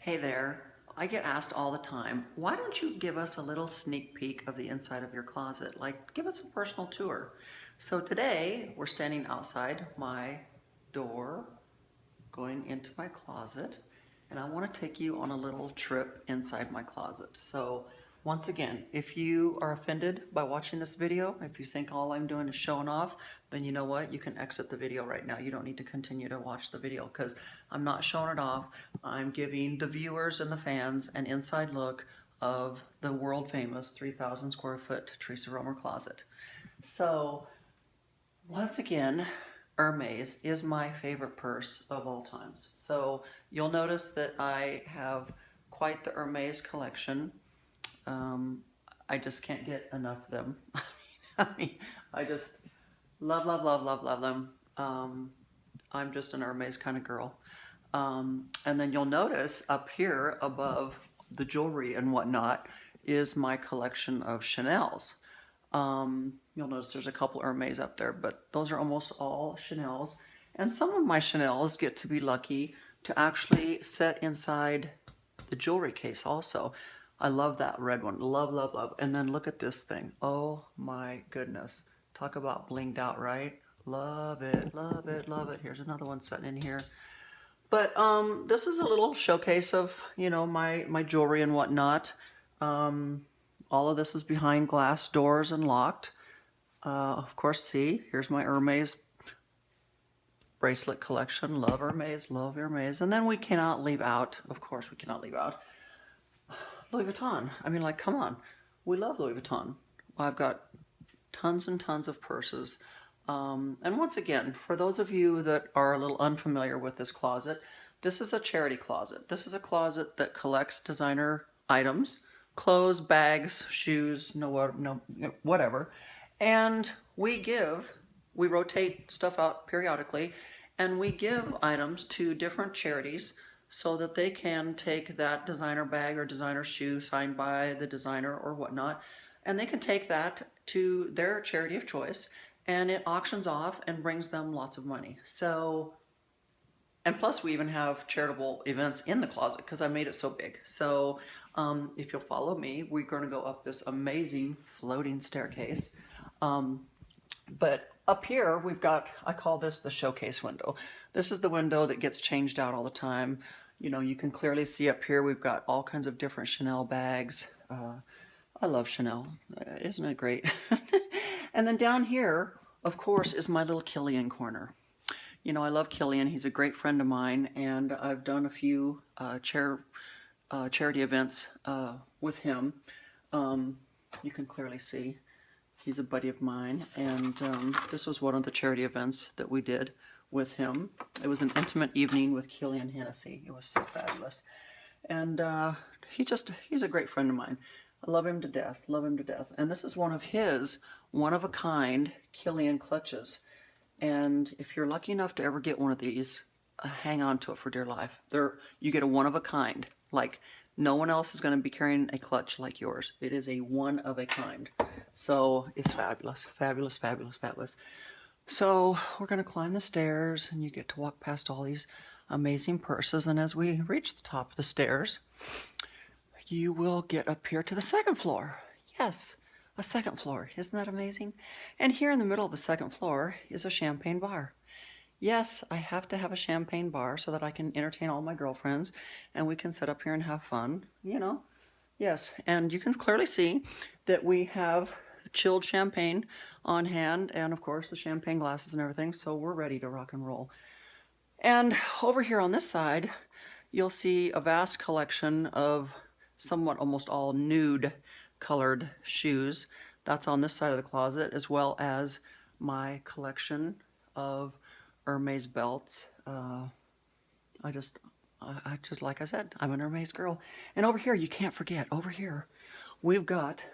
Hey there. I get asked all the time, why don't you give us a little sneak peek of the inside of your closet? Like, give us a personal tour. So today, we're standing outside my door, going into my closet, and I want to take you on a little trip inside my closet. So once again, if you are offended by watching this video, if you think all I'm doing is showing off, then you know what? You can exit the video right now. You don't need to continue to watch the video because I'm not showing it off. I'm giving the viewers and the fans an inside look of the world famous 3,000 square foot Theresa Roemer closet. So once again, Hermes is my favorite purse of all times. So you'll notice that I have quite the Hermes collection. Um, I just can't get enough of them. I mean, I just love, love, love, love, love them. I'm just an Hermes kind of girl. And then you'll notice up here above the jewelry and whatnot is my collection of Chanel's. You'll notice there's a couple Hermes up there, but those are almost all Chanel's. And some of my Chanel's get to be lucky to actually set inside the jewelry case also. I love that red one. Love, love, love. And then look at this thing. Oh my goodness. Talk about blinged out, right? Love it, love it, love it. Here's another one sitting in here. But this is a little showcase of, you know, my jewelry and whatnot. All of this is behind glass doors and locked. Of course, see, here's my Hermes bracelet collection. Love Hermes, love Hermes. And then we cannot leave out, of course we cannot leave out, Louis Vuitton. I mean, like, come on. We love Louis Vuitton. I've got tons and tons of purses. And once again, for those of you that are a little unfamiliar with this closet, this is a charity closet. This is a closet that collects designer items, clothes, bags, shoes, whatever. And we rotate stuff out periodically, and we give items to different charities so that they can take that designer bag or designer shoe signed by the designer or whatnot, and they can take that to their charity of choice, and it auctions off and brings them lots of money. So, and plus we even have charitable events in the closet because I made it so big. So if you'll follow me, we're going to go up this amazing floating staircase. But up here we've got, I call this the showcase window. This is the window that gets changed out all the time. You know, you can clearly see up here we've got all kinds of different Chanel bags. I love Chanel. Isn't it great? And then down here, of course, is my little Killian corner. You know, I love Killian. He's a great friend of mine, and I've done a few charity events with him. You can clearly see he's a buddy of mine, and this was one of the charity events that we did with him. It was an intimate evening with Killian Hennessy. It was so fabulous. And he's a great friend of mine. I love him to death, love him to death. And this is one of his one-of-a-kind Killian clutches. And if you're lucky enough to ever get one of these, hang on to it for dear life. You get a one-of-a-kind. Like, no one else is going to be carrying a clutch like yours. It is a one-of-a-kind. So it's fabulous, fabulous, fabulous, fabulous. So we're going to climb the stairs, and you get to walk past all these amazing purses. And as we reach the top of the stairs, you will get up here to the second floor. Yes, a second floor. Isn't that amazing? And here in the middle of the second floor is a champagne bar. Yes, I have to have a champagne bar so that I can entertain all my girlfriends and we can sit up here and have fun, you know. Yes, and you can clearly see that we have chilled champagne on hand and, of course, the champagne glasses and everything, so we're ready to rock and roll. And over here on this side, you'll see a vast collection of somewhat almost all nude colored shoes. That's on this side of the closet, as well as my collection of Hermes belts. I just, like I said, I'm an Hermes girl. And over here, you can't forget, over here, we've got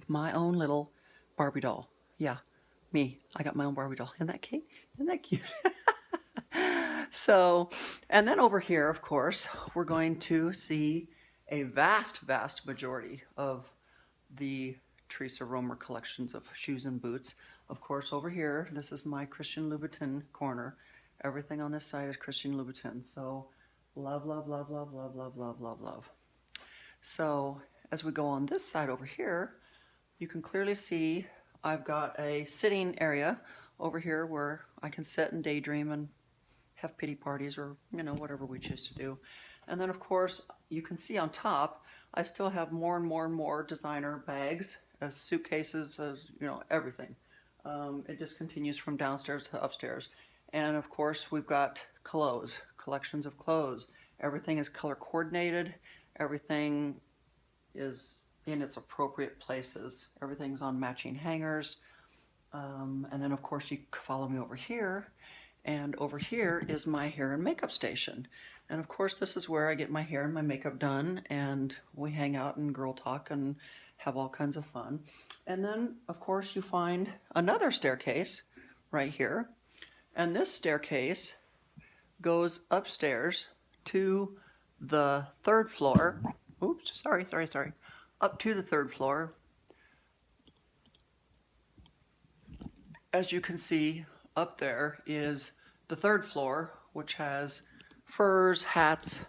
my own little Barbie doll. Yeah, me. I got my own Barbie doll. Isn't that cute? Isn't that cute? So, and then over here, of course, we're going to see a vast, vast majority of the Theresa Roemer collections of shoes and boots. Of course, over here, this is my Christian Louboutin corner. Everything on this side is Christian Louboutin. So Love, love, love, love, love, love, love, love, love. So as we go on this side over here, you can clearly see I've got a sitting area over here where I can sit and daydream and have pity parties, or whatever we choose to do. And then of course you can see on top I still have more and more and more designer bags, as suitcases, as everything. It just continues from downstairs to upstairs. And of course we've got clothes, collections of clothes. Everything is color coordinated. Everything is in its appropriate places. Everything's on matching hangers. And then of course you follow me over here, and over here is my hair and makeup station. And of course this is where I get my hair and my makeup done, and we hang out and girl talk and have all kinds of fun. And then of course you find another staircase right here, and this staircase goes upstairs to the third floor. Oops, sorry. Up to the third floor. As you can see, up there is the third floor, which has furs, hats,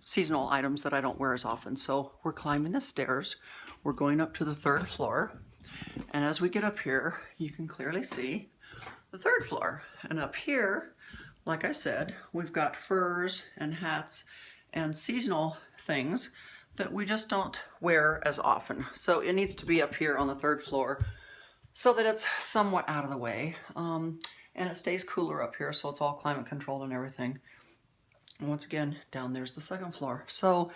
seasonal items that I don't wear as often. So we're climbing the stairs. We're going up to the third floor. And as we get up here, you can clearly see the third floor. And up here, like I said, we've got furs and hats and seasonal things that we just don't wear as often. So it needs to be up here on the third floor so that it's somewhat out of the way. And it stays cooler up here, so it's all climate controlled and everything. And once again, down there's the second floor. So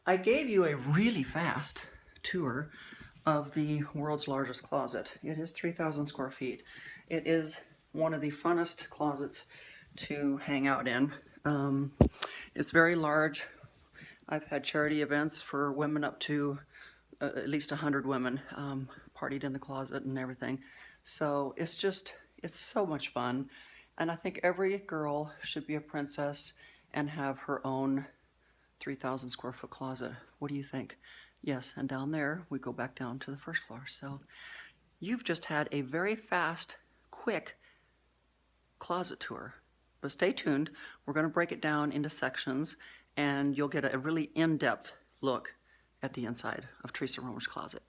I gave you a really fast tour of the world's largest closet. It is 3,000 square feet. It is one of the funnest closets to hang out in. It's very large. I've had charity events for women up to at least 100 women, partied in the closet and everything. So it's so much fun. And I think every girl should be a princess and have her own 3,000 square foot closet. What do you think? Yes, and down there, we go back down to the first floor. So you've just had a very fast, quick closet tour. But stay tuned. We're going to break it down into sections, and you'll get a really in-depth look at the inside of Theresa Roemer's closet.